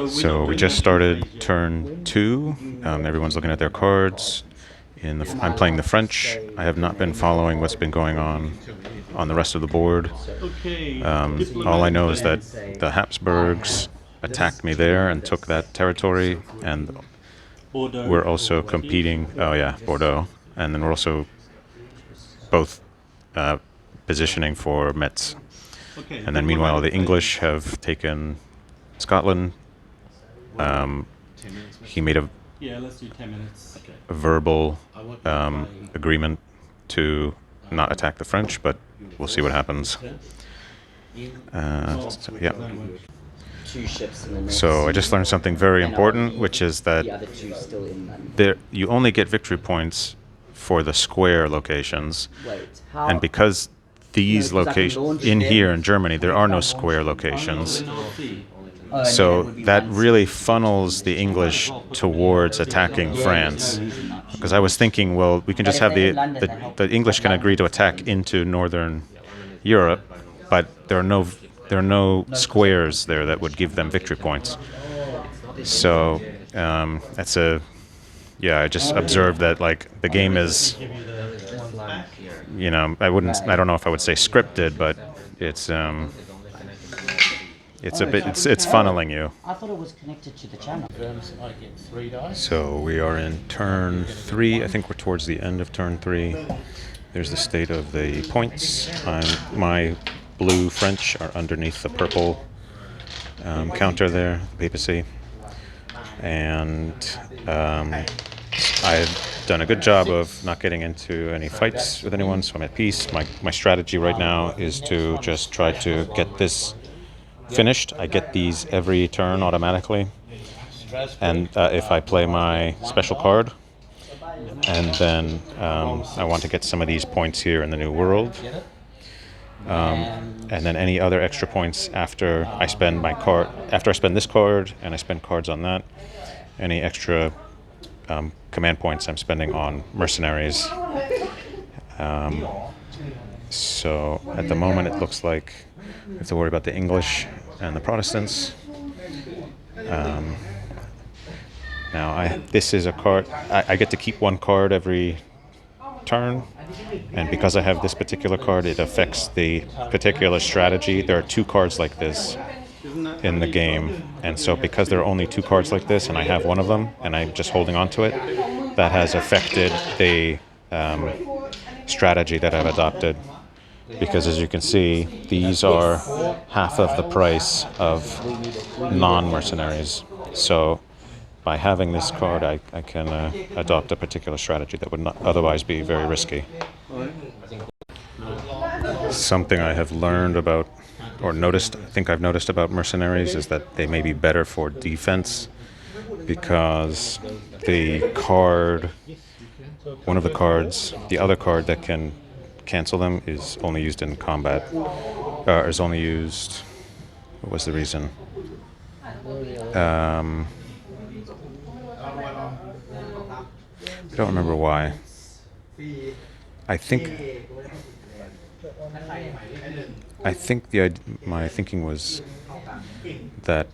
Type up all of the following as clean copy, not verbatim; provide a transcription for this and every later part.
So we just started turn two. Everyone's looking at their cards. I'm playing the French. I have not been following what's been going on the rest of the board. All I know is that the Habsburgs attacked me there and took that territory, and we're also competing. Oh yeah, Bordeaux, and then we're also both positioning for Metz. And then meanwhile, the English have taken Scotland. He made a verbal agreement to not attack the French, but we'll see what happens. Yeah. So I just learned something very important, which is that you only get victory points for the square locations, and because these locations in here in Germany, there are no square locations. So that really funnels the English towards attacking France. Because I was thinking, well, we can just have the English can agree to attack into northern Europe, but there are no squares there that would give them victory points. So I just observed that like the game is, I don't know if I would say scripted, but it's funneling you. I thought it was connected to the channel. So we are in turn 3. I think we're towards the end of turn 3. There's the state of the points. My blue French are underneath the purple counter there, the papacy. And I've done a good job of not getting into any fights with anyone, so I'm at peace. My strategy right now is to just try to get this finished. I get these every turn automatically, and if I play my special card, and then I want to get some of these points here in the New World, and then any other extra points after I spend this card and I spend cards on that, any extra command points I'm spending on mercenaries. So at the moment it looks like I have to worry about the English and the Protestants. Now this is a card. I get to keep one card every turn, and because I have this particular card, it affects the particular strategy. There are 2 cards like this in the game, and so because there are only 2 cards like this and I have one of them and I'm just holding on to it, that has affected the strategy that I've adopted. Because as you can see, these are half of the price of non-mercenaries. So by having this card, I can adopt a particular strategy that would not otherwise be very risky. Something I have learned about, or noticed, I think I've noticed about mercenaries, is that they may be better for defense, because one of the cards, the other card that can cancel them, is only used in combat. What was the reason? I don't remember why. I think my thinking was that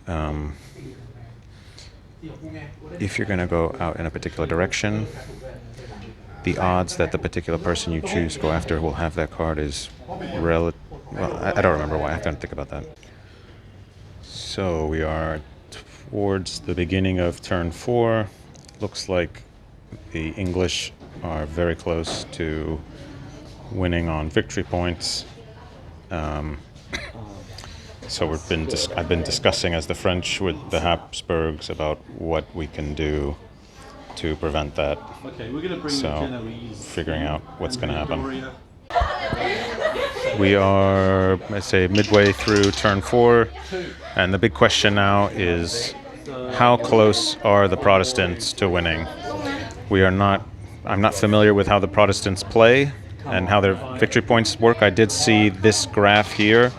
if you're going to go out in a particular direction, the odds that the particular person you choose to go after will have that card is well, I don't remember why. I have to think about that. So we are towards the beginning of turn 4. Looks like the English are very close to winning on victory points. So I've been discussing as the French with the Habsburgs about what we can do to prevent that. So figuring out what's going to happen. We are, let's say, midway through turn 4, and the big question now is how close are the Protestants to winning? I'm not familiar with how the Protestants play and how their victory points work. I did see this graph here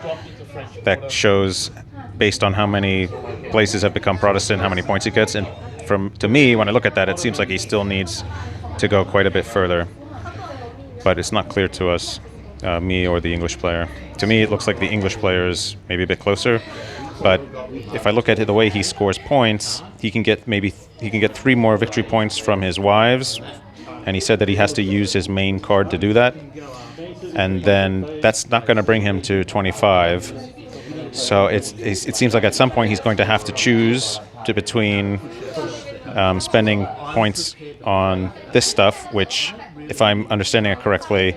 that shows, based on how many places have become Protestant, how many points he gets. And to me, when I look at that, it seems like he still needs to go quite a bit further. But it's not clear to us, me or the English player. To me, it looks like the English player is maybe a bit closer. But if I look at the way he scores points, he can get 3 more victory points from his wives, and he said that he has to use his main card to do that, and then that's not going to bring him to 25. So it seems like at some point he's going to have to choose between spending points on this stuff, which, if I'm understanding it correctly,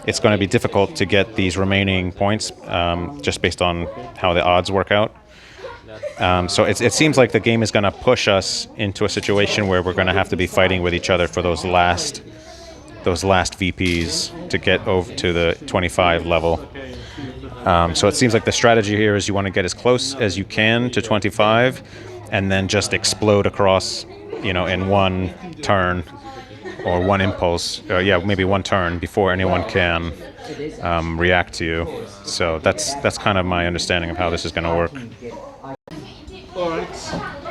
it's going to be difficult to get these remaining points just based on how the odds work out. So it seems like the game is going to push us into a situation where we're going to have to be fighting with each other for those last VPs to get over to the 25 level. So it seems like the strategy here is you want to get as close as you can to 25, and then just explode across, in one turn or one impulse. Maybe one turn before anyone can react to you. So that's kind of my understanding of how this is going to work.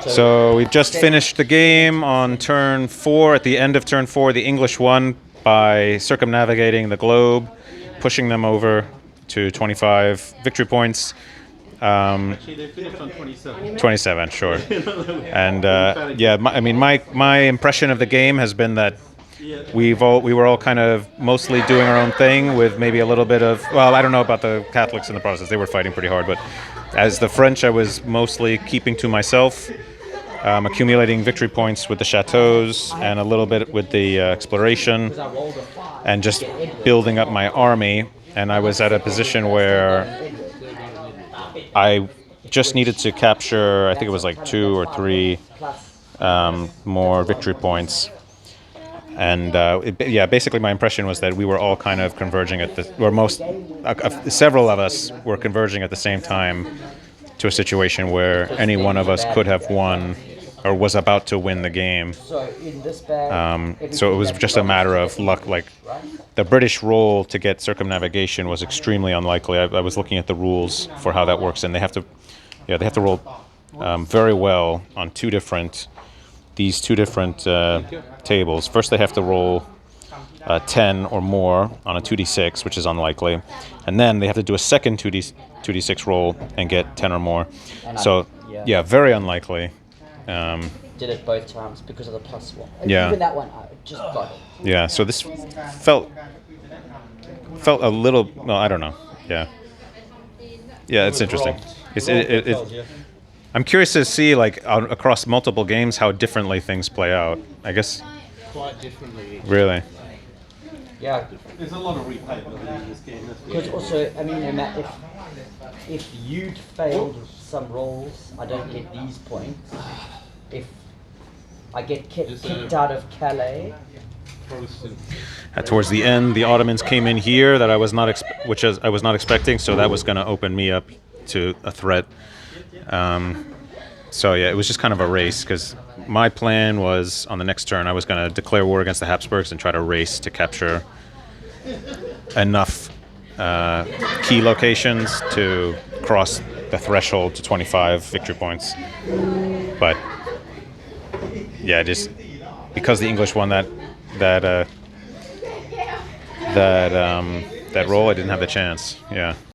So we just finished the game on turn 4. At the end of turn 4, the English won by circumnavigating the globe, pushing them over to 25 victory points. Actually, they finished on 27. 27, sure. And my impression of the game has been that we were all kind of mostly doing our own thing, with maybe a little bit of, well, I don't know about the Catholics in the Protestants. They were fighting pretty hard, but as the French, I was mostly keeping to myself, accumulating victory points with the chateaus and a little bit with the exploration, and just building up my army. And I was at a position where I just needed to capture, I think it was like 2 or 3 more victory points. And basically my impression was that we were all kind of converging several of us were converging at the same time to a situation where any one of us could have won or was about to win the game. So it was just a matter of luck. Like, the British roll to get circumnavigation was extremely unlikely. I was looking at the rules for how that works, and they have to roll very well on these two different tables. First, they have to roll 10 or more on a 2d6, which is unlikely, and then they have to do a second 2d6 roll and get 10 or more. So, very unlikely. Did it both times because of the +1. Yeah. Even that one, I just got it. Yeah. So this felt a little. No, I don't know. Yeah. Yeah, it's interesting. I'm curious to see, like, across multiple games, how differently things play out. I guess. Quite differently. Really. Yeah. There's a lot of replayability in this game. Because also, I mean, if you'd failed some rolls, I don't get these points. If I get kicked out of Calais. Towards the end, the Ottomans came in here that I was not expecting, so that was going to open me up to a threat. It was just kind of a race, because my plan was, on the next turn, I was going to declare war against the Habsburgs and try to race to capture enough key locations to cross the threshold to 25 victory points. But just because the English won that roll, I didn't have the chance. Yeah.